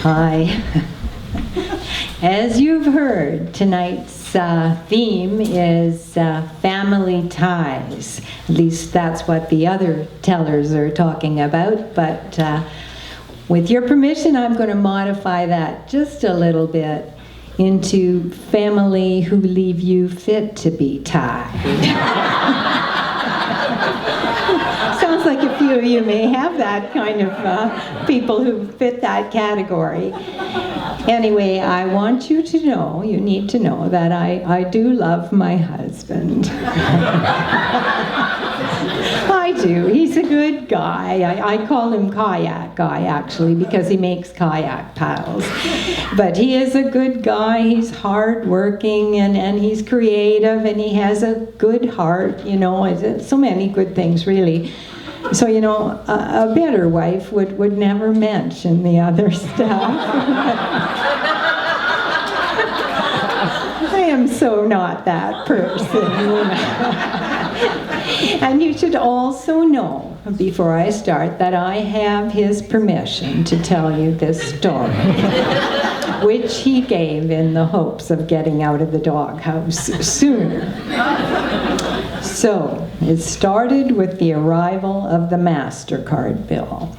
Hi. As you've heard, tonight's theme is family ties. At least that's what the other tellers are talking about, but with your permission, I'm going to modify that just a little bit into family who leave you fit to be tied. Sounds like a few of you may have that kind of people who fit that category. Anyway, I want you to know, you need to know that I do love my husband. I do. He's a good guy. I call him Kayak Guy, actually, because he makes kayak paddles. But he is a good guy. He's hardworking, and he's creative, and he has a good heart, you know, so many good things, really. So, you know, a better wife would never mention the other stuff. I am so not that person, you know. And you should also know, before I start, that I have his permission to tell you this story, which he gave in the hopes of getting out of the doghouse sooner. So, it started with the arrival of the MasterCard bill.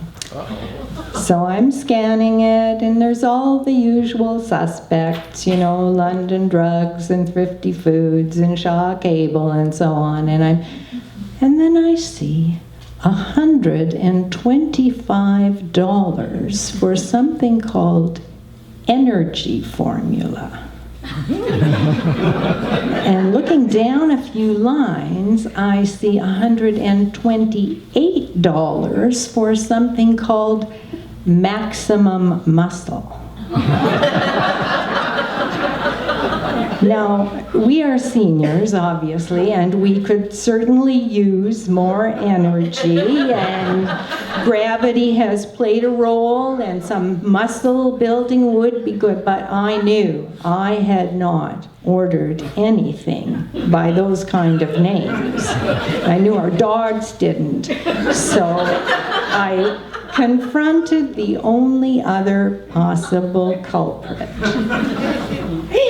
So I'm scanning it, and there's all the usual suspects, you know, London Drugs and Thrifty Foods and Shaw Cable and so on, and then I see $125 for something called energy formula. And looking down a few lines, I see $128 for something called maximum muscle. Now, we are seniors, obviously, and we could certainly use more energy, and gravity has played a role, and some muscle building would be good, but I knew I had not ordered anything by those kind of names. I knew our dogs didn't, so I confronted the only other possible culprit.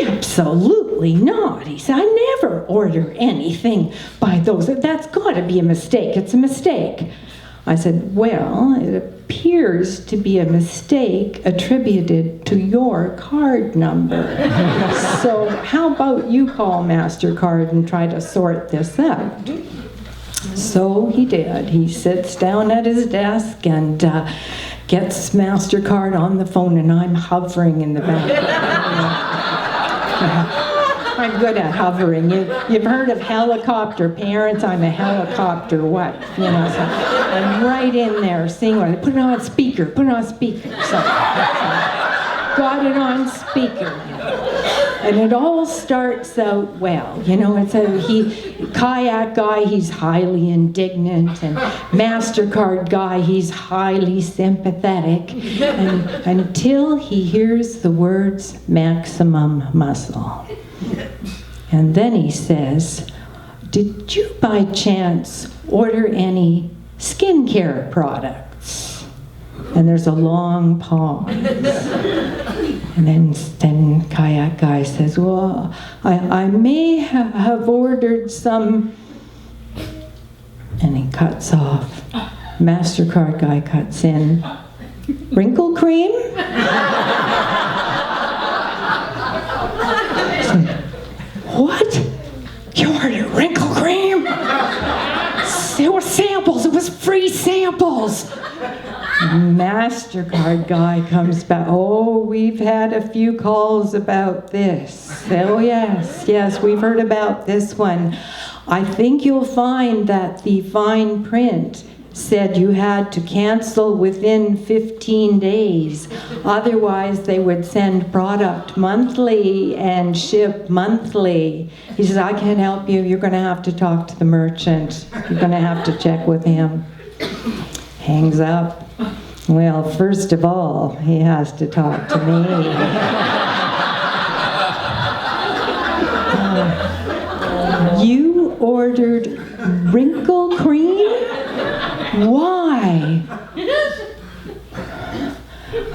Absolutely not, he said. I never order anything by those. That's got to be a mistake. It's a mistake. I said, well, it appears to be a mistake attributed to your card number. So how about you call MasterCard and try to sort this out? So he did. He sits down at his desk and gets MasterCard on the phone, and I'm hovering in the background. I'm good at hovering. You've heard of helicopter parents. I'm a helicopter wife, you know. So I'm right in there seeing what. Put it on speaker. Put it on speaker. So got it on speaker. And it all starts out well, you know. It's Kayak Guy, he's highly indignant, and MasterCard Guy, he's highly sympathetic, and until he hears the words maximum muscle. And then he says, did you by chance order any skincare products? And there's a long pause. And then Kayak Guy says, well, I may have ordered some, and he cuts off. MasterCard Guy cuts in, wrinkle cream? What? You ordered wrinkle cream? It was samples, it was free samples. MasterCard Guy comes back. Oh, we've had a few calls about this. Oh, yes, we've heard about this one. I think you'll find that the fine print said you had to cancel within 15 days. Otherwise, they would send product monthly and ship monthly. He says, I can't help you. You're going to have to talk to the merchant. You're going to have to check with him. Hangs up. Well, first of all, he has to talk to me. You ordered wrinkle cream? Why?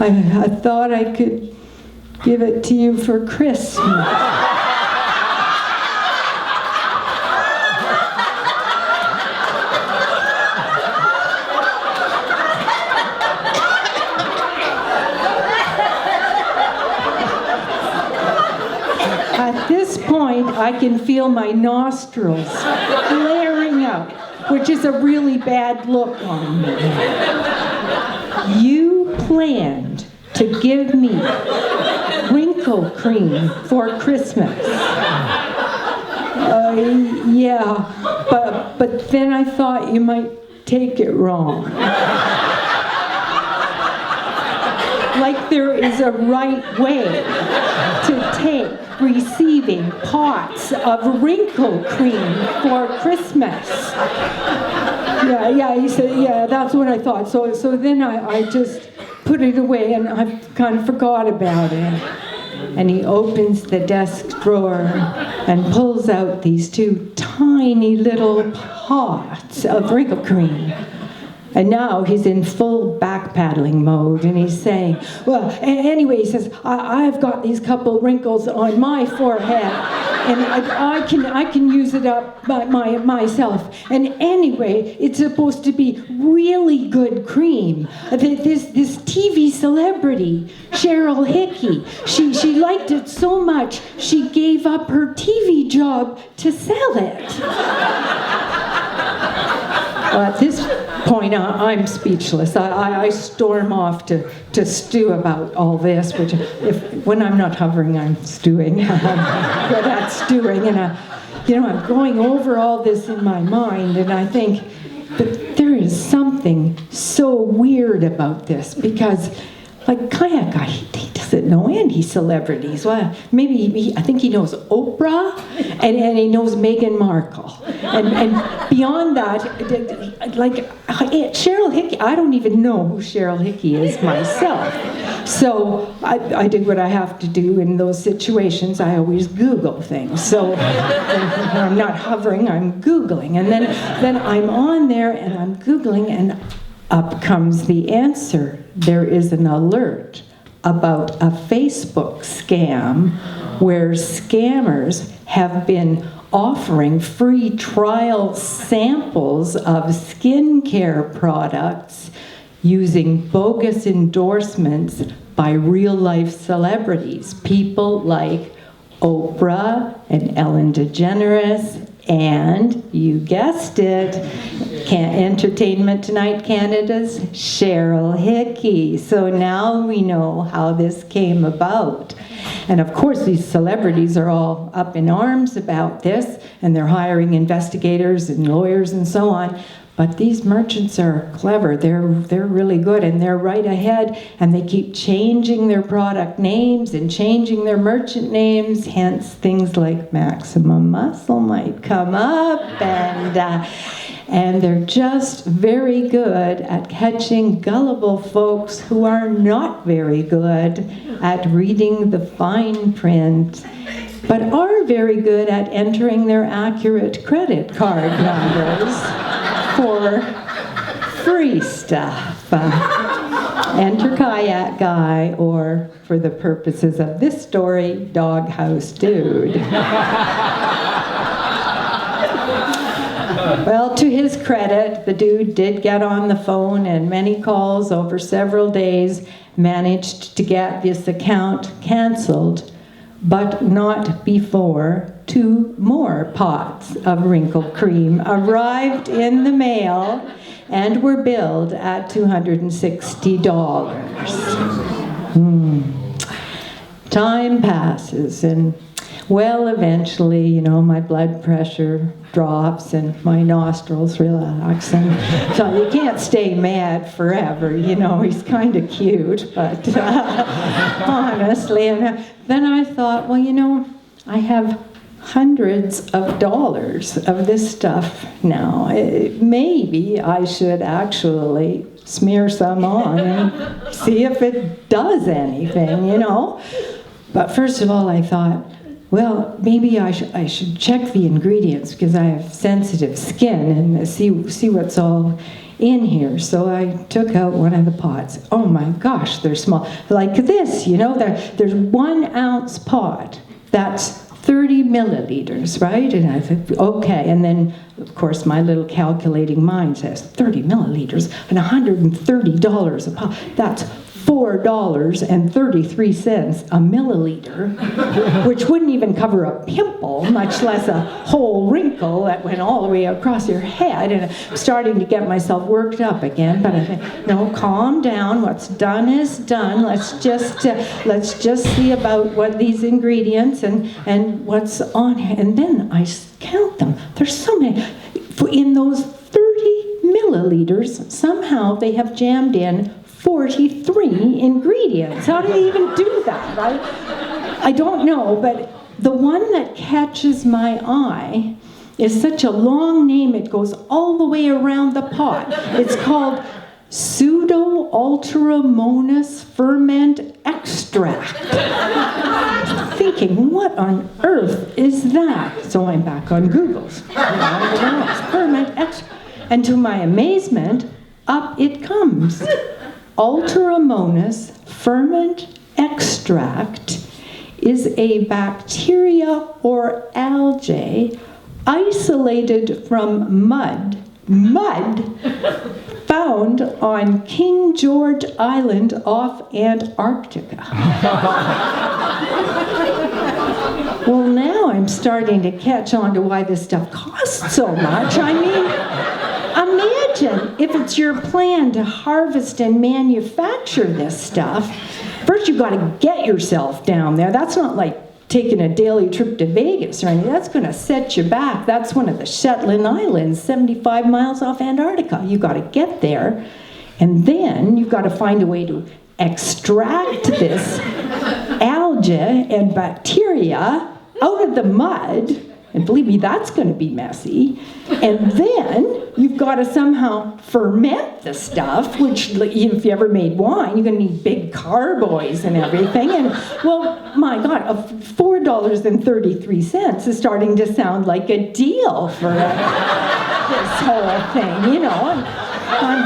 I thought I could give it to you for Christmas. At this point, I can feel my nostrils flaring out, which is a really bad look on me. You planned to give me wrinkle cream for Christmas. Yeah, but then I thought you might take it wrong. Like there is a right way to take receiving pots of wrinkle cream for Christmas. Yeah, he said, yeah, that's what I thought. So then I just put it away and I kind of forgot about it. And he opens the desk drawer and pulls out these 2 tiny little pots of wrinkle cream. And now he's in full backpedaling mode, and he's saying, well, anyway, he says, I've got these couple wrinkles on my forehead, and I can use it up by myself. And anyway, it's supposed to be really good cream. This TV celebrity, Cheryl Hickey, she liked it so much, she gave up her TV job to sell it. Well, at this point, I'm speechless. I storm off to stew about all this, which when I'm not hovering, I'm stewing. I'm good at stewing, and I'm going over all this in my mind, and I think, but there is something so weird about this, because like Kayak Guy, he doesn't know any celebrities. Well, maybe I think he knows Oprah, and he knows Meghan Markle. And beyond that, like Cheryl Hickey, I don't even know who Cheryl Hickey is myself. So I did what I have to do in those situations. I always Google things. So I'm not hovering, I'm Googling. And then I'm on there and I'm Googling, and up comes the answer. There is an alert about a Facebook scam where scammers have been offering free trial samples of skincare products using bogus endorsements by real-life celebrities, people like Oprah and Ellen DeGeneres, and, you guessed it, Entertainment Tonight Canada's Cheryl Hickey. So now we know how this came about. And of course, these celebrities are all up in arms about this, and they're hiring investigators and lawyers and so on. But these merchants are clever. They're really good, and they're right ahead, and they keep changing their product names and changing their merchant names. Hence, things like Maximum Muscle might come up, and they're just very good at catching gullible folks who are not very good at reading the fine print, but are very good at entering their accurate credit card numbers for free stuff. Enter Kayak Guy, or for the purposes of this story, Doghouse Dude. Well, to his credit, the dude did get on the phone, and many calls over several days managed to get this account canceled, but not before 2 more pots of wrinkle cream arrived in the mail and were billed at $260. Time passes, and well, eventually, my blood pressure drops and my nostrils relax, and so you can't stay mad forever, he's kind of cute, but honestly, and then I thought, well, I have hundreds of dollars of this stuff now. Maybe I should actually smear some on and see if it does anything, But first of all, I thought, well, maybe I should check the ingredients, because I have sensitive skin, and see what's all in here. So I took out one of the pots. Oh my gosh, they're small. Like this, you know, there's 1 ounce pot. That's 30 milliliters, right? And I thought, okay. And then, of course, my little calculating mind says 30 milliliters and $130 a pot. That's $4.33 a milliliter, which wouldn't even cover a pimple, much less a whole wrinkle that went all the way across your head. And I'm starting to get myself worked up again, but I think, no, calm down. What's done is done. Let's just see about what these ingredients and what's on here. And then I count them. There's so many. In those 30 milliliters, somehow they have jammed in 43 ingredients. How do they even do that? I don't know, but the one that catches my eye is such a long name, it goes all the way around the pot. It's called Pseudo-Ultramonas Ferment Extract. I'm thinking, what on earth is that? So I'm back on Google's. Ferment extract. And to my amazement, up it comes. Ultramonas ferment extract is a bacteria or algae isolated from mud found on King George Island off Antarctica. Well, now I'm starting to catch on to why this stuff costs so much. I mean, imagine if it's your plan to harvest and manufacture this stuff. First, you've got to get yourself down there. That's not like taking a daily trip to Vegas or anything. That's going to set you back. That's one of the Shetland Islands, 75 miles off Antarctica. You've got to get there, and then you've got to find a way to extract this algae and bacteria out of the mud. And believe me, that's going to be messy. And then you've got to somehow ferment the stuff, which if you ever made wine, you're going to need big carboys and everything. And, well, my God, $4.33 is starting to sound like a deal for this whole thing, you know. I'm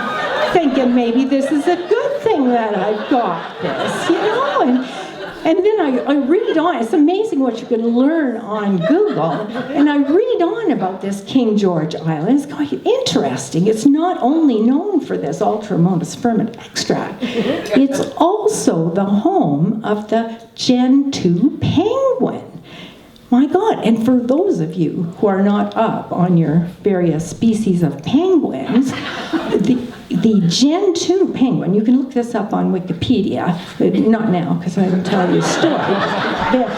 thinking maybe this is a good thing that I've got this, you know. And then I read on. It's amazing what you can learn on Google. And I read on about this King George Island. It's quite interesting. It's not only known for this Ultramonas ferment extract, it's also the home of the Gen 2 penguin. My God, and for those of you who are not up on your various species of penguins, the Gen 2 penguin, you can look this up on Wikipedia, not now because I will tell you a story, but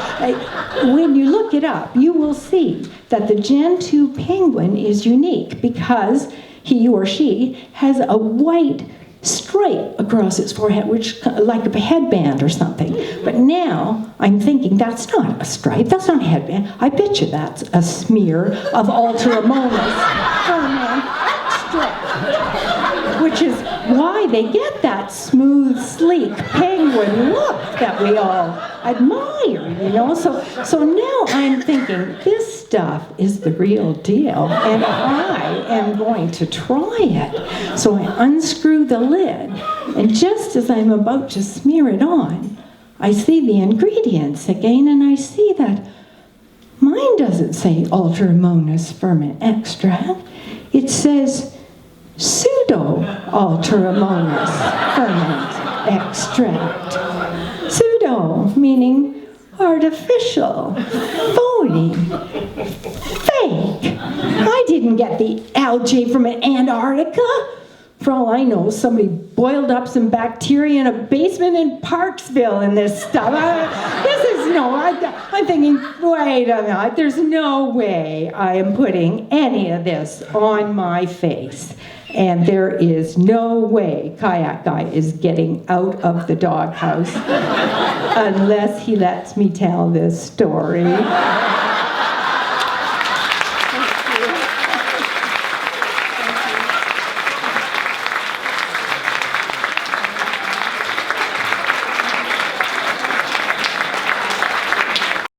when you look it up, you will see that the Gen 2 penguin is unique because he or she has a white stripe across its forehead, which like a headband or something. But now I'm thinking that's not a stripe, that's not a headband. I bet you that's a smear of Ultramonas ferment extract, which is why they get that smooth, sleek penguin look that we all admire, you know. So now I'm thinking this stuff is the real deal, and I am going to try it. So I unscrew the lid, and just as I'm about to smear it on, I see the ingredients again, and I see that mine doesn't say Ultramonas ferment extract. It says Pseudo-Ultramonas ferment extract. Pseudo meaning artificial, phony, fake. I didn't get the algae from Antarctica. For all I know, somebody boiled up some bacteria in a basement in Parksville and this stuff. I'm thinking, wait a minute, there's no way I am putting any of this on my face. And there is no way Kayak Guy is getting out of the doghouse unless he lets me tell this story.